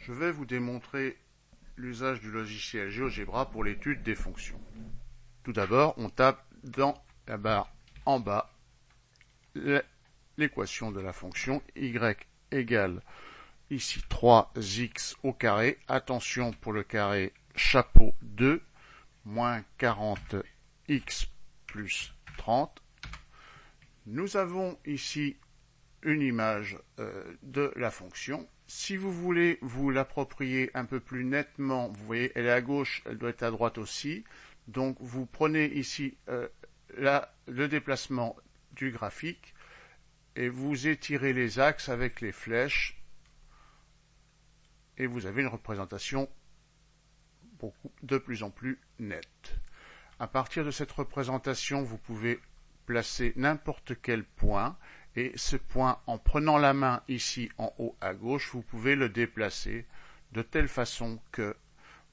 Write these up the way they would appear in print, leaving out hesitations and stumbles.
Je vais vous démontrer l'usage du logiciel GeoGebra pour l'étude des fonctions. Tout d'abord, on tape dans la barre en bas l'équation de la fonction y égale ici 3x au carré. Attention pour le carré chapeau 2, moins 40x plus 30. Nous avons ici une image de la fonction. Si vous voulez vous l'approprier un peu plus nettement, vous voyez, elle est à gauche, elle doit être à droite aussi. Donc vous prenez ici le déplacement du graphique et vous étirez les axes avec les flèches et vous avez une représentation de plus en plus nette. À partir de cette représentation, vous pouvez placer n'importe quel point. Et ce point, en prenant la main ici en haut à gauche, vous pouvez le déplacer de telle façon que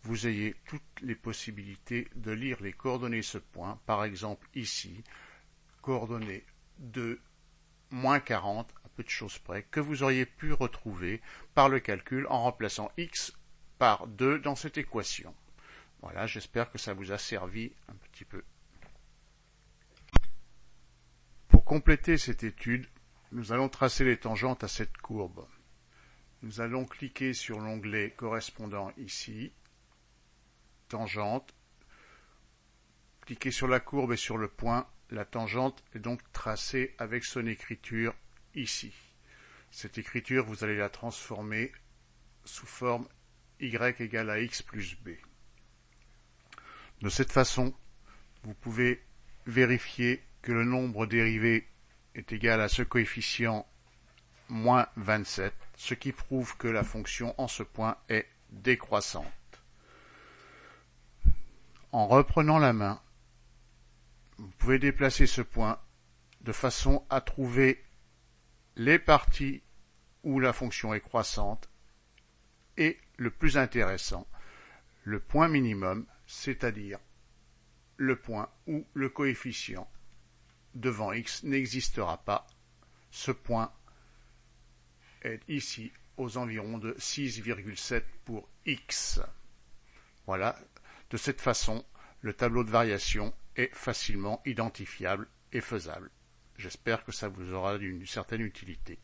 vous ayez toutes les possibilités de lire les coordonnées de ce point. Par exemple ici, coordonnées de moins 40, à peu de choses près, que vous auriez pu retrouver par le calcul en remplaçant x par 2 dans cette équation. Voilà, j'espère que ça vous a servi un petit peu. Pour compléter cette étude, nous allons tracer les tangentes à cette courbe. Nous allons cliquer sur l'onglet correspondant ici, tangente, cliquez sur la courbe et sur le point, la tangente est donc tracée avec son écriture ici. Cette écriture, vous allez la transformer sous forme y égale à x plus b. De cette façon, vous pouvez vérifier que le nombre dérivé est égal à ce coefficient moins 27, ce qui prouve que la fonction en ce point est décroissante. En reprenant la main, vous pouvez déplacer ce point de façon à trouver les parties où la fonction est croissante et, le plus intéressant, le point minimum, c'est-à-dire le point où le coefficient devant x n'existera pas. Ce point est ici aux environs de 6,7 pour x. Voilà, de cette façon, le tableau de variation est facilement identifiable et faisable. J'espère que ça vous aura d'une certaine utilité.